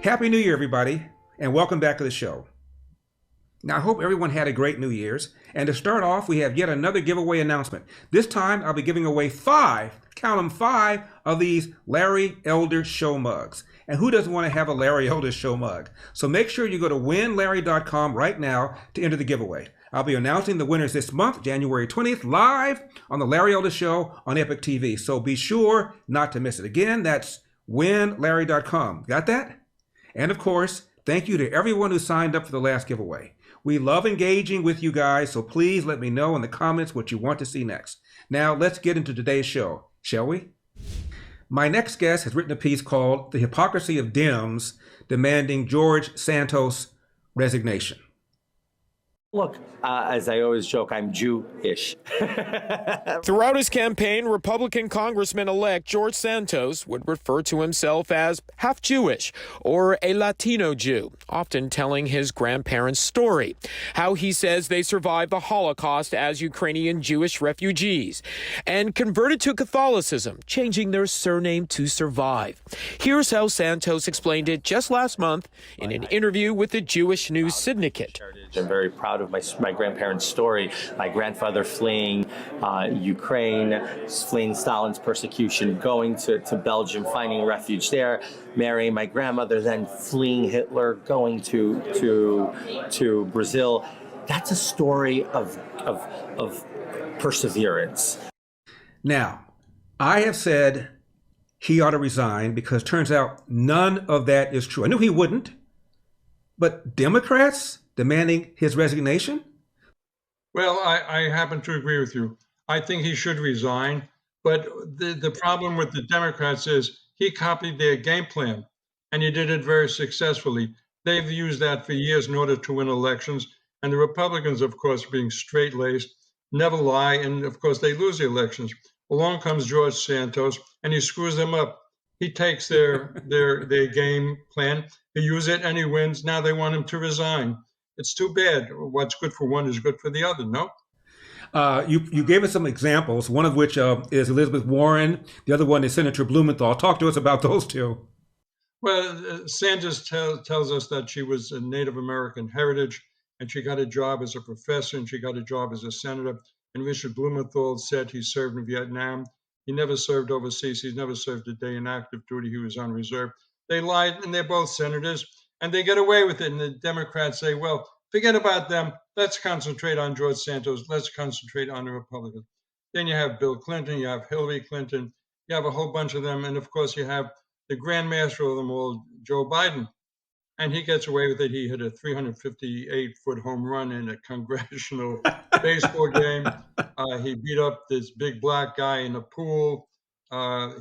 Happy New Year, everybody, and welcome back to the show. Now, I hope everyone had a great New Year's. And to start off, we have yet another giveaway announcement. This time, I'll be giving away count them, five of these Larry Elder Show mugs. And who doesn't want to have a Larry Elder Show mug? So make sure you go to winlarry.com right now to enter the giveaway. I'll be announcing the winners this month, January 20th, live on the Larry Elder Show on Epic TV. So be sure not to miss it. Again, that's winlarry.com. Got that? And of course, thank you to everyone who signed up for the last giveaway. We love engaging with you guys, so please let me know in the comments what you want to see next. Now, let's get into today's show, shall we? My next guest has written a piece called The Hypocrisy of Dems Demanding George Santos' Resignation. Look, as I always joke, I'm Jew-ish. Throughout his campaign, Republican Congressman-elect George Santos would refer to himself as half Jewish or a Latino Jew, often telling his grandparents' story, how he says they survived the Holocaust as Ukrainian Jewish refugees, and converted to Catholicism, changing their surname to survive. Here's how Santos explained it just last month in an interview with the Jewish News Syndicate. I'm very proud of my grandparents' story. My grandfather fleeing Ukraine, fleeing Stalin's persecution, going to Belgium, finding refuge there, marrying my grandmother, then fleeing Hitler, going to Brazil. That's a story of perseverance. Now, I have said he ought to resign because turns out none of that is true. I knew he wouldn't, but Democrats demanding his resignation? Well, I happen to agree with you. I think he should resign. But the problem with the Democrats is he copied their game plan, and he did it very successfully. They've used that for years in order to win elections. And the Republicans, of course, being straight-laced, never lie, and of course they lose the elections. Along comes George Santos, and he screws them up. He takes their game plan, he uses it, and he wins. Now they want him to resign. It's too bad. What's good for one is good for the other, no? You gave us some examples, one of which is Elizabeth Warren. The other one is Senator Blumenthal. Talk to us about those two. Well, Sanders tells us that she was a Native American heritage, and she got a job as a professor, and she got a job as a senator. And Richard Blumenthal said he served in Vietnam. He never served overseas. He's never served a day in active duty. He was on reserve. They lied, and they're both senators. And they get away with it. And the Democrats say, well, forget about them. Let's concentrate on George Santos. Let's concentrate on the Republicans. Then you have Bill Clinton. You have Hillary Clinton. You have a whole bunch of them. And, of course, you have the grandmaster of them all, Joe Biden. And he gets away with it. He hit a 358-foot home run in a congressional baseball game. He beat up this big black guy in a pool.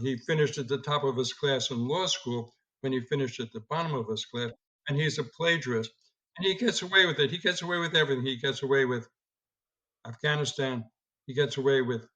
He finished at the top of his class in law school when he finished at the bottom of his class. And he's a plagiarist, and he gets away with it. He gets away with everything. He gets away with Afghanistan. He gets away with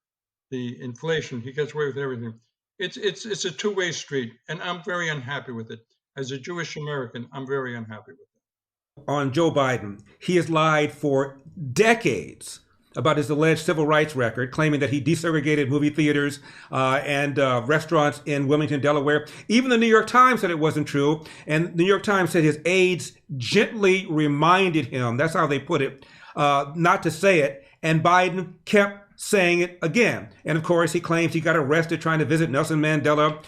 the inflation. He gets away with everything. It's a two-way street, and I'm very unhappy with it. As a Jewish American, I'm very unhappy with it. On Joe Biden, he has lied for decades about his alleged civil rights record, claiming that he desegregated movie theaters and restaurants in Wilmington, Delaware. Even the New York Times said it wasn't true. And the New York Times said his aides gently reminded him, that's how they put it, not to say it. And Biden kept saying it again. And of course, he claims he got arrested trying to visit Nelson Mandela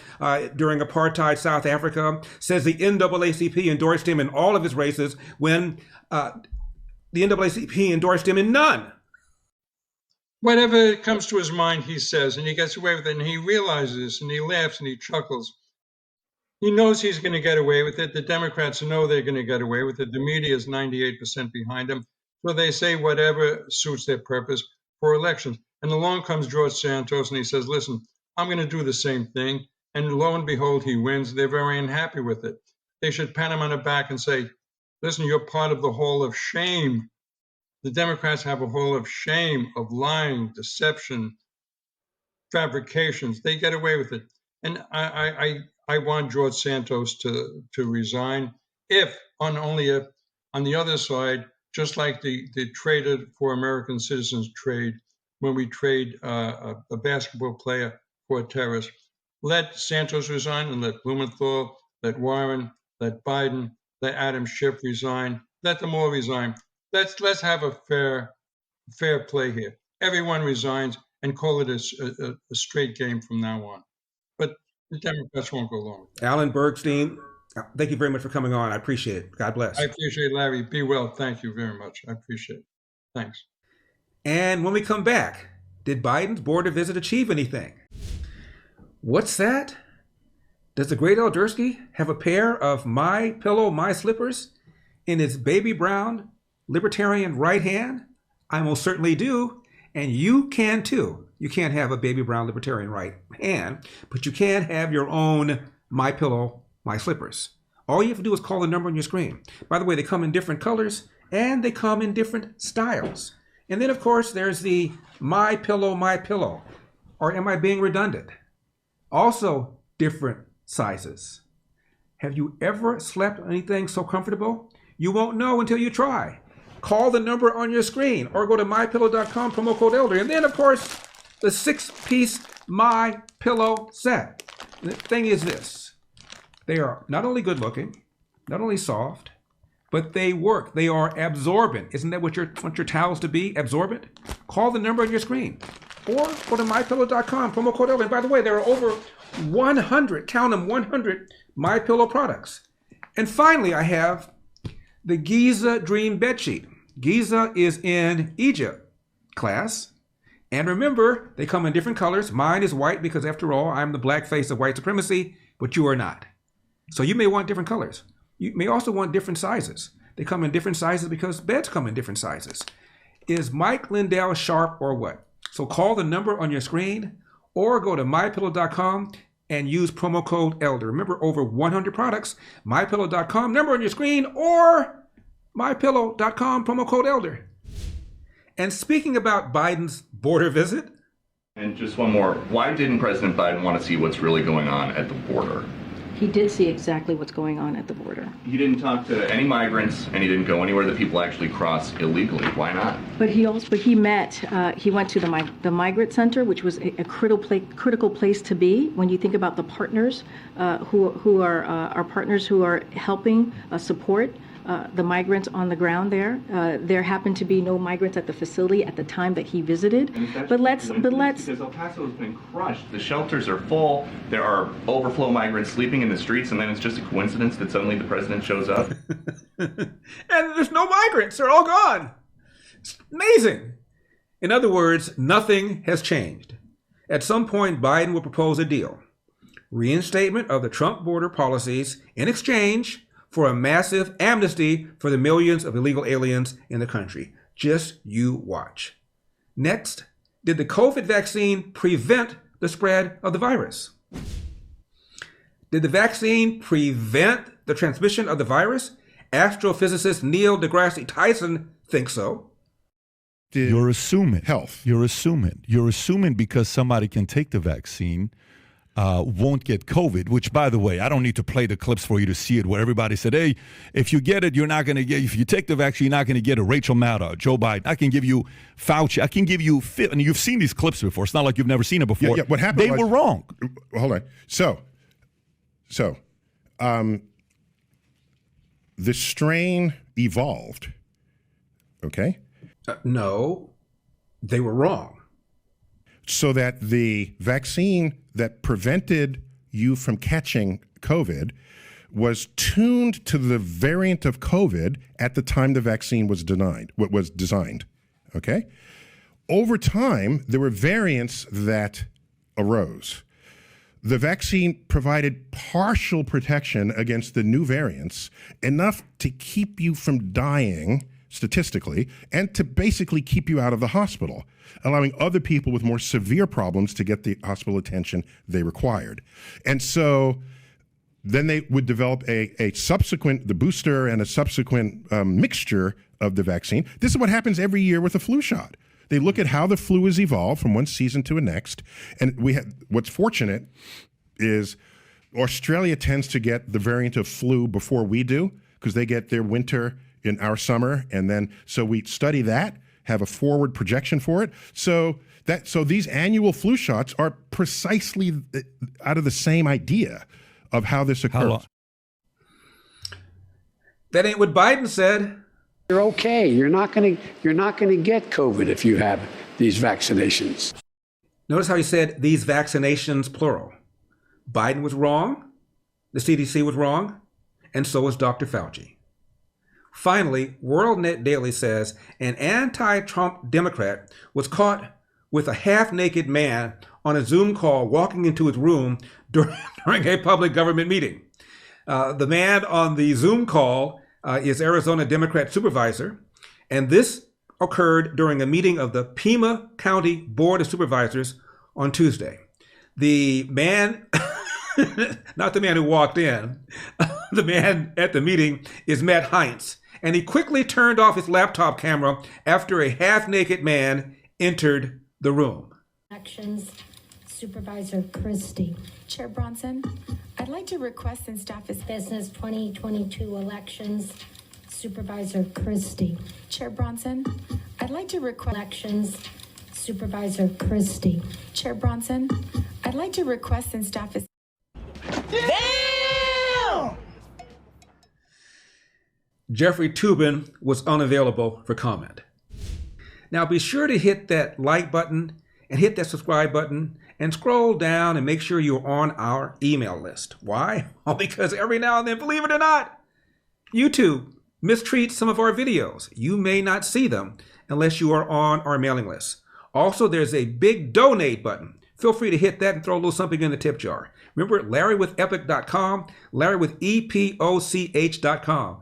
during apartheid South Africa, says the NAACP endorsed him in all of his races when the NAACP endorsed him in none. Whatever comes to his mind, he says, and he gets away with it, and he realizes this, and he laughs and he chuckles. He knows he's going to get away with it. The Democrats know they're going to get away with it. The media is 98% behind him. So they say whatever suits their purpose for elections. And along comes George Santos, and he says, listen, I'm going to do the same thing. And lo and behold, he wins. They're very unhappy with it. They should pat him on the back and say, listen, you're part of the hall of shame. The Democrats have a hall of shame, of lying, deception, fabrications. They get away with it. And I want George Santos to resign if on the other side, just like the Traded for American Citizens trade, when we trade a basketball player for a terrorist. Let Santos resign and let Blumenthal, let Warren, let Biden, let Adam Schiff resign, let them all resign. Let's have a fair play here. Everyone resigns and call it a straight game from now on. But the Democrats won't go along with that. Alan Bergstein, thank you very much for coming on. I appreciate it. God bless. I appreciate it, Larry. Be well. Thank you very much. I appreciate it. Thanks. And when we come back, did Biden's border visit achieve anything? What's that? Does the great Eldersky have a pair of MYPILLOW, My Slippers in his baby brown libertarian right hand? I most certainly do. And you can too. You can't have a baby brown libertarian right hand, but you can have your own MYPILLOW, My Slippers. All you have to do is call the number on your screen. By the way, they come in different colors and they come in different styles. And then, of course, there's the MYPILLOW, My Pillow. Or am I being redundant? Also different sizes. Have you ever slept on anything so comfortable? You won't know until you try. Call the number on your screen or go to MyPillow.com, promo code ELDER. And then, of course, the 6-piece MyPillow set. The thing is this. They are not only good looking, not only soft, but they work. They are absorbent. Isn't that what you want your towels to be? Absorbent? Call the number on your screen or go to MyPillow.com, promo code ELDER. And by the way, there are over 100, count them, 100 MyPillow products. And finally, I have the Giza Dream Bedsheet. Giza is in Egypt class. And remember, they come in different colors. Mine is white because, after all, I'm the black face of white supremacy, but you are not. So you may want different colors. You may also want different sizes. They come in different sizes because beds come in different sizes. Is Mike Lindell sharp or what? So call the number on your screen or go to MyPillow.com and use promo code ELDER. Remember, over 100 products. MyPillow.com, number on your screen, or MyPillow.com, promo code ELDER. And speaking about Biden's border visit. And just one more. Why didn't President Biden want to see what's really going on at the border? He did see exactly what's going on at the border. He didn't talk to any migrants, and he didn't go anywhere that people actually cross illegally. Why not? But he went to the migrant center, which was a critical place to be when you think about the partners who are our partners who are helping support the migrants on the ground there. There happened to be no migrants at the facility at the time that he visited. But let's because El Paso has been crushed. The shelters are full. There are overflow migrants sleeping in the streets, and then it's just a coincidence that suddenly the president shows up. And there's no migrants. They're all gone. It's amazing. In other words, nothing has changed. At some point, Biden will propose a deal. Reinstatement of the Trump border policies in exchange for a massive amnesty for the millions of illegal aliens in the country. Just you watch. Next, did the COVID vaccine prevent the spread of the virus? Did the vaccine prevent the transmission of the virus? Astrophysicist Neil deGrasse Tyson thinks so. You're assuming health. You're assuming because somebody can take the vaccine, won't get COVID, which, by the way, I don't need to play the clips for you to see it, where everybody said, hey, if you get it, you're not going to get, if you take the vaccine, you're not going to get a Rachel Maddow, Joe Biden. I can give you Fauci. I can give you, and you've seen these clips before. It's not like you've never seen it before. Yeah, what happened were wrong. Hold on. So, the strain evolved, okay? No, they were wrong. So that the vaccine that prevented you from catching COVID was tuned to the variant of COVID at the time the vaccine was designed, okay? Over time, there were variants that arose. The vaccine provided partial protection against the new variants, enough to keep you from dying statistically, and to basically keep you out of the hospital, allowing other people with more severe problems to get the hospital attention they required. And so then they would develop a subsequent, the booster and a subsequent mixture of the vaccine. This is what happens every year with a flu shot. They look at how the flu has evolved from one season to the next. And what's fortunate is Australia tends to get the variant of flu before we do, because they get their winter in our summer, and then so we study that, have a forward projection for it. So these annual flu shots are precisely out of the same idea of how this occurs. That ain't what Biden said. You're okay. You're not going to get COVID if you have these vaccinations. Notice how he said these vaccinations, plural. Biden was wrong, the CDC was wrong, and so was Dr. Fauci. Finally, WorldNet Daily says an anti-Trump Democrat was caught with a half-naked man on a Zoom call walking into his room during a public government meeting. The man on the Zoom call is Arizona Democrat supervisor, and this occurred during a meeting of the Pima County Board of Supervisors on Tuesday. The man, not the man who walked in, the man at the meeting is Matt Heinz, and he quickly turned off his laptop camera after a half-naked man entered the room. Elections, Supervisor Christie. Chair Bronson, I'd like to request and staff is Business 2022 elections, Supervisor Christie. Chair Bronson, I'd like to request Elections, Supervisor Christie. Chair Bronson, I'd like to request and staff is Damn! Jeffrey Toobin was unavailable for comment. Now be sure to hit that like button and hit that subscribe button and scroll down and make sure you're on our email list. Why? Well, because every now and then, believe it or not, YouTube mistreats some of our videos. You may not see them unless you are on our mailing list. Also, there's a big donate button. Feel free to hit that and throw a little something in the tip jar. Remember, LarryWithEpic.com, LarryWithEPOCH.com.